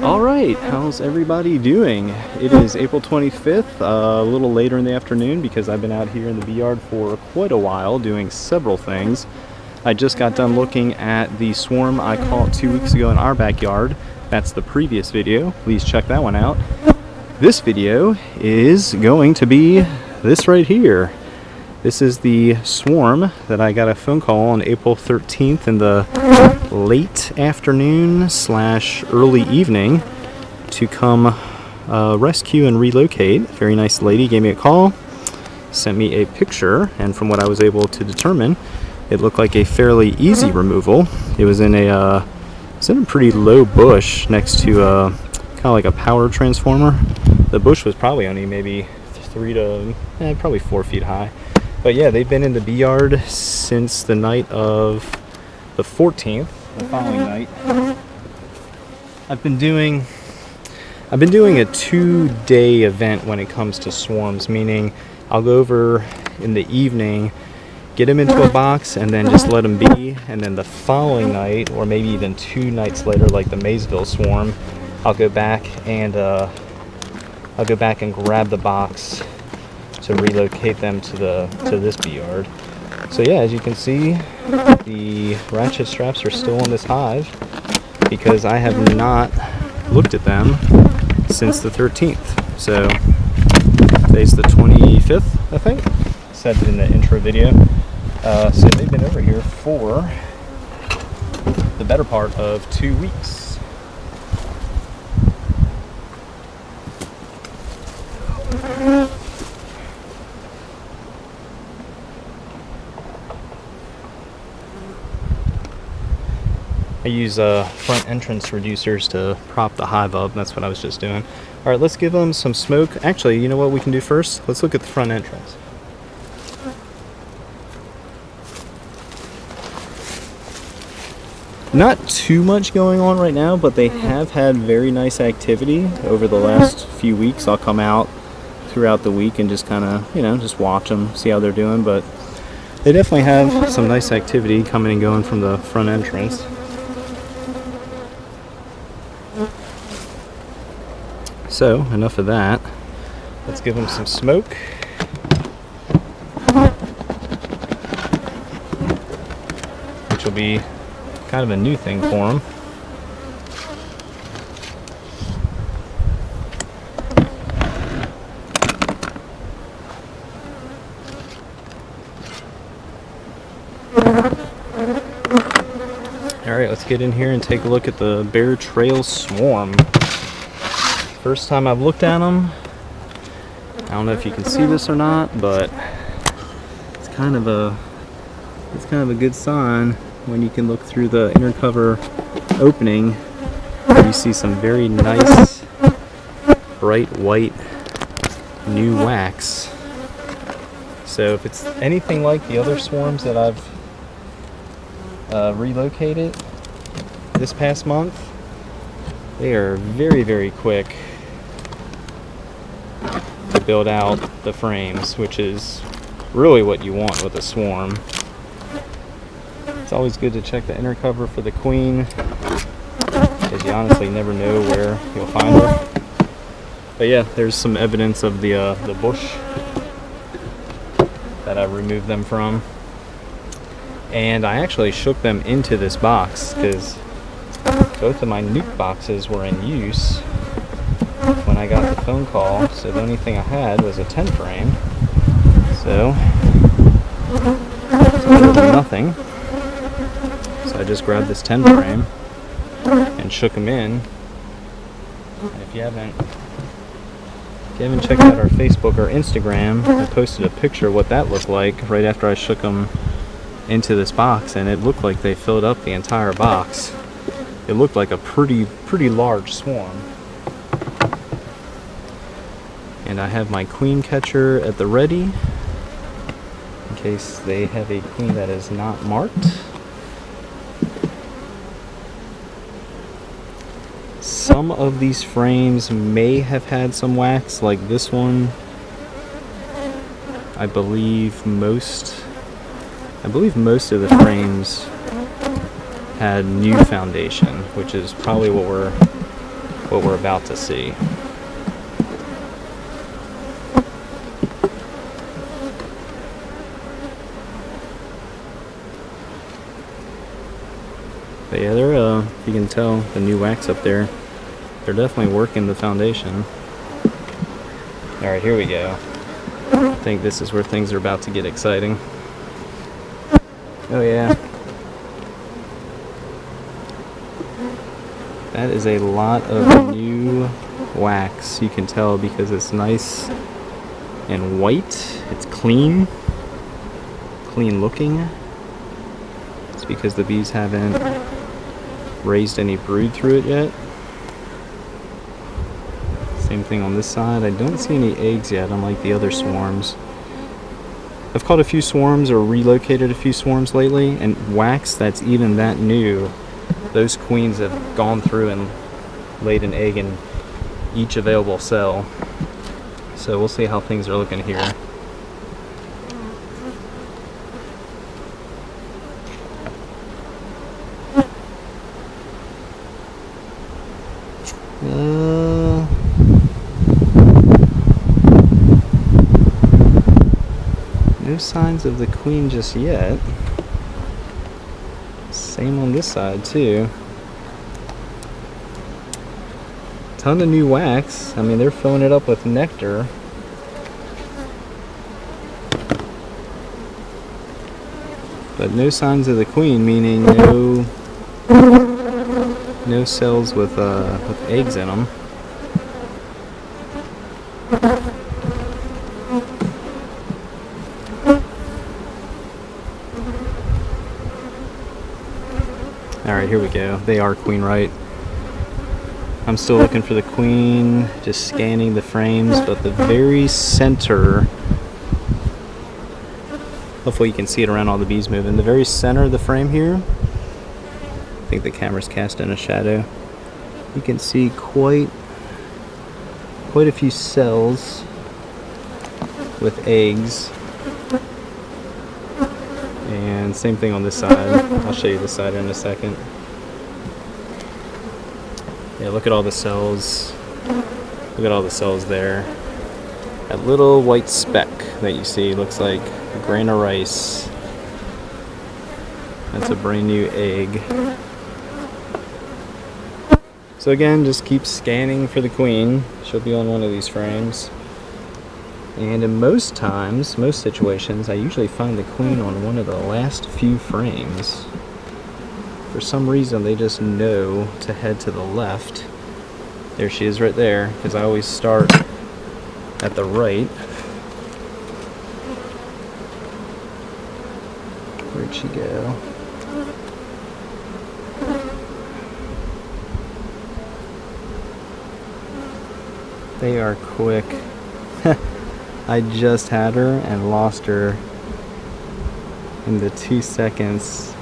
Alright, how's everybody doing? It is April 25th, a little later in the afternoon because I've been out here in the bee yard for quite a while doing several things. I just got done looking at the swarm I caught 2 weeks ago in our backyard. That's the previous video. Please check that one out. This video is going to be this right here. This is the swarm that I got a phone call on April 13th in the late afternoon / early evening to come rescue and relocate. Very nice lady gave me a call, sent me a picture, and from what I was able to determine, it looked like a fairly easy removal. It was in a pretty low bush next to kind of like a power transformer. The bush was probably only maybe 4 feet high. But yeah, they've been in the bee yard since the night of the 14th, the following night. I've been doing a 2-day event when it comes to swarms, meaning I'll go over in the evening, get them into a box, and then just let them be. And then the following night, or maybe even 2 nights later, like the Maysville swarm, I'll go back and grab the box to relocate them to this bee yard. So yeah, as you can see, the ratchet straps are still in this hive because I have not looked at them since the 13th. So today's the 25th, I think. I said in the intro video. So they've been over here for the better part of 2 weeks. I use front entrance reducers to prop the hive up. That's what I was just doing. All right, let's give them some smoke. Actually, you know what we can do first? Let's look at the front entrance. Not too much going on right now, but they have had very nice activity over the last few weeks. I'll come out throughout the week and just kind of, just watch them, see how they're doing. But they definitely have some nice activity coming and going from the front entrance. So, enough of that. Let's give them some smoke. Which will be kind of a new thing for them. Alright, let's get in here and take a look at the Bear Trail Swarm. First time I've looked at them. I don't know if you can see this or not, but it's kind of a good sign when you can look through the inner cover opening. You see some very nice bright white new wax. So if it's anything like the other swarms that I've relocated this past month, they are very, very quick to build out the frames, which is really what you want with a swarm. It's always good to check the inner cover for the queen, because you honestly never know where you'll find her. But yeah, there's some evidence of the bush that I removed them from. And I actually shook them into this box because both of my nuke boxes were in use when I got the phone call, so the only thing I had was a 10 frame. So it's better than nothing. So I just grabbed this 10 frame and shook them in. And if you haven't checked out our Facebook or Instagram, I posted a picture of what that looked like right after I shook them into this box, and it looked like they filled up the entire box. It looked like a pretty large swarm. And I have my queen catcher at the ready in case they have a queen that is not marked. Some of these frames may have had some wax, like this one. I believe most of the frames had new foundation, which is probably what we're what we're about to see. But yeah, they're, you can tell the new wax up there, they're definitely working the foundation. Alright, here we go. I think this is where things are about to get exciting. Oh yeah. That is a lot of new wax. You can tell because it's nice and white. It's clean looking. It's because the bees haven't raised any brood through it yet. Same thing on this side. I don't see any eggs yet, unlike the other swarms. I've caught a few swarms or relocated a few swarms lately, and wax that's even that new, those queens have gone through and laid an egg in each available cell. So we'll see how things are looking here. No signs of the queen just yet. Same on this side too. Ton of new wax. I mean, they're filling it up with nectar. But no signs of the queen, meaning no cells with eggs in them. Alright, here we go. They are queen right. I'm still looking for the queen, just scanning the frames, but the very center, hopefully you can see it around all the bees moving, the very center of the frame here, I think the camera's cast in a shadow, you can see quite a few cells with eggs. And same thing on this side. I'll show you this side in a second. Yeah, look at all the cells. Look at all the cells there. That little white speck that you see looks like a grain of rice. That's a brand new egg. So again, just keep scanning for the queen. She'll be on one of these frames. And in most times, most situations, I usually find the queen on one of the last few frames. For some reason, they just know to head to the left. There she is right there, because I always start at the right. Where'd she go? They are quick. I just had her and lost her in the 2 seconds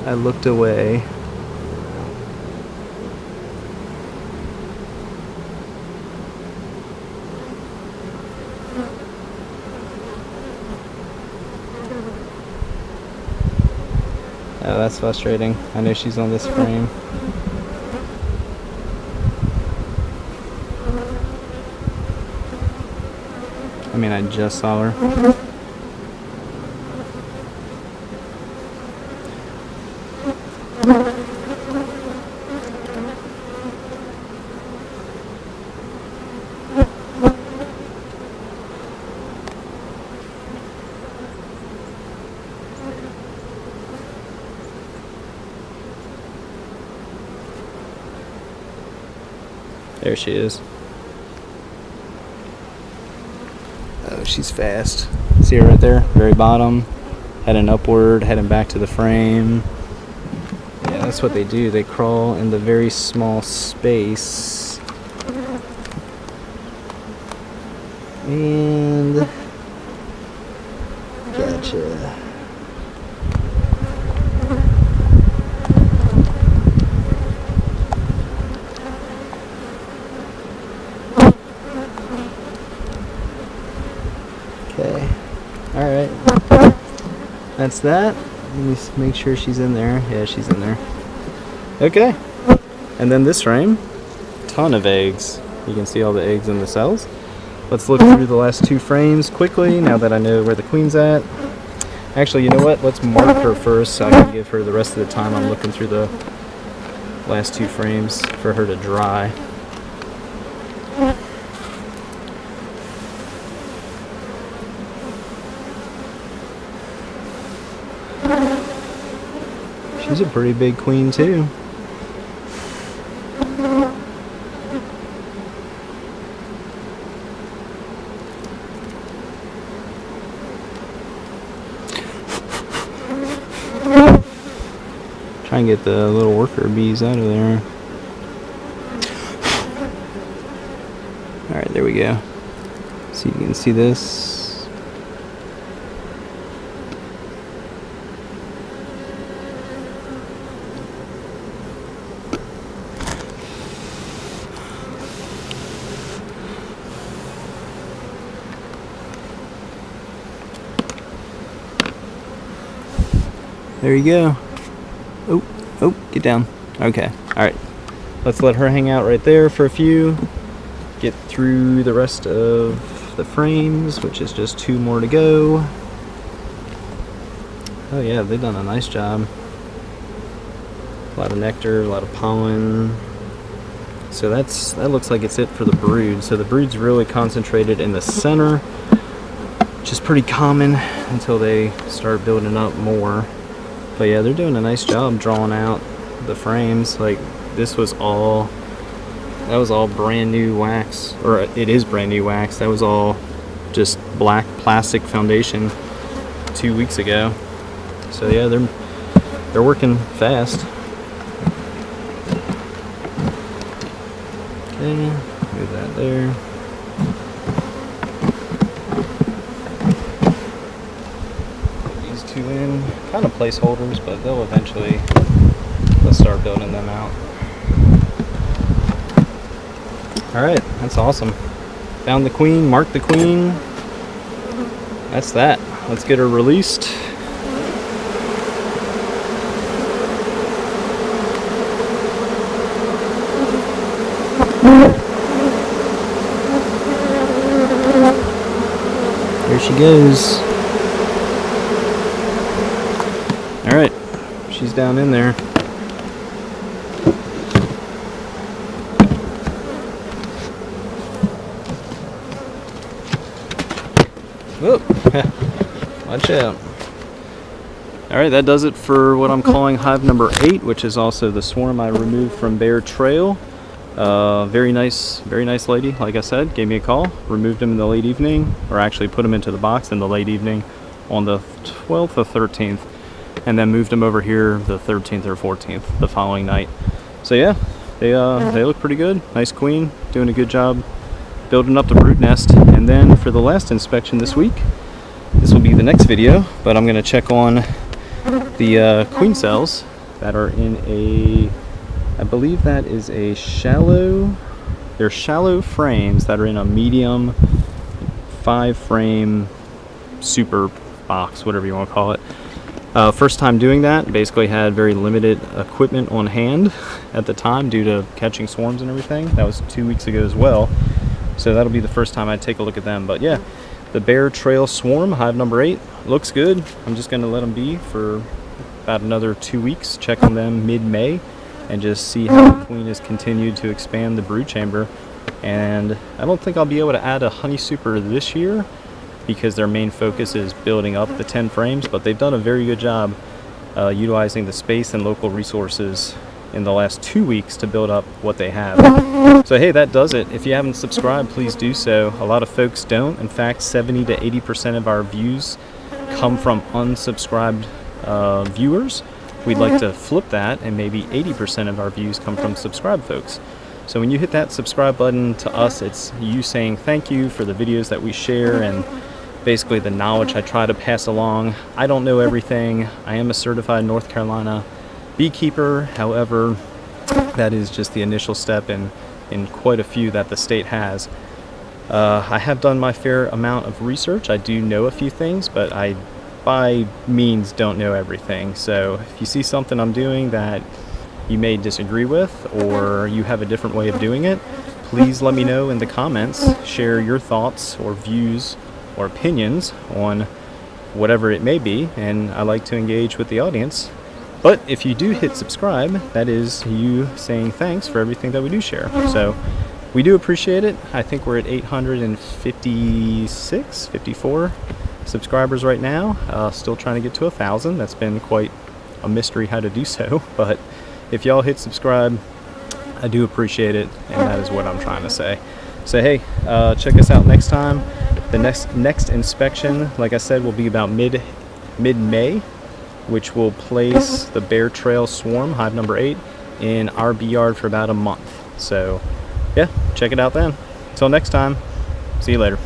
I looked away. Oh, that's frustrating. I know she's on this frame. I mean, I just saw her. There she is. Oh, she's fast. See her right there? Very bottom. Heading upward, heading back to the frame. Yeah, that's what they do. They crawl in the very small space. And... gotcha. Okay, alright, that's that. Let me make sure she's in there. Yeah, she's in there. Okay, And then this frame, ton of eggs. You can see all the eggs in the cells. Let's look through the last 2 frames quickly now that I know where the queen's at. Actually, you know what? Let's mark her first so I can give her the rest of the time I'm looking through the last 2 frames for her to dry. She's a pretty big queen too. Try and get the little worker bees out of there. Alright, there we go. So you can see this. There you go. Oh, get down. Okay, alright. Let's let her hang out right there for a few. Get through the rest of the frames, which is just 2 more to go. Oh yeah, they've done a nice job. A lot of nectar, a lot of pollen. So that looks like it's it for the brood. So the brood's really concentrated in the center, which is pretty common until they start building up more. But yeah, they're doing a nice job drawing out the frames. Like, that was all brand new wax, or it is brand new wax. That was all just black plastic foundation 2 weeks ago. So yeah, they're working fast. Okay, move that there. In kind of placeholders, but they'll start building them out. Alright, that's awesome. Found the queen, marked the queen. That's that. Let's get her released. Here she goes. Alright, she's down in there. Whoop! Watch out. Alright, that does it for what I'm calling hive number 8, which is also the swarm I removed from Bear Trail. Very nice lady, like I said, gave me a call. Removed him in the late evening, or actually put him into the box in the late evening on the 12th or 13th. And then moved them over here the 13th or 14th, the following night. So yeah, they look pretty good. Nice queen, doing a good job building up the brood nest. And then for the last inspection this week, this will be the next video, but I'm gonna check on the queen cells that are in a, I believe that is a shallow, they're shallow frames that are in a medium 5-frame super box, whatever you want to call it. First time doing that, basically had very limited equipment on hand at the time due to catching swarms and everything. That was 2 weeks ago as well. So that'll be the first time I take a look at them. But yeah, the Bear Trail Swarm, hive number 8, looks good. I'm just going to let them be for about another 2 weeks, check on them mid-May, and just see how the queen has continued to expand the brood chamber. And I don't think I'll be able to add a honey super this year, because their main focus is building up the 10 frames, but they've done a very good job utilizing the space and local resources in the last 2 weeks to build up what they have. So hey, that does it. If you haven't subscribed, please do so. A lot of folks don't. In fact, 70 to 80% of our views come from unsubscribed viewers. We'd like to flip that, and maybe 80% of our views come from subscribed folks. So when you hit that subscribe button, to us it's you saying thank you for the videos that we share and basically the knowledge I try to pass along. I don't know everything. I am a certified North Carolina beekeeper. However, that is just the initial step in quite a few that the state has. I have done my fair amount of research. I do know a few things, but I by means don't know everything. So if you see something I'm doing that you may disagree with, or you have a different way of doing it, please let me know in the comments. Share your thoughts or views or opinions on whatever it may be, and I like to engage with the audience. But if you do hit subscribe, that is you saying thanks for everything that we do share. So we do appreciate it. I think we're at 856, 54 subscribers right now. Still trying to get to 1,000. That's been quite a mystery how to do so. But if y'all hit subscribe, I do appreciate it, and that is what I'm trying to say. So hey, check us out next time. The next inspection, like I said, will be about mid-May, which will place the Bear Trail Swarm, hive number 8, in our bee yard for about a month. So yeah, check it out then. Until next time, see you later.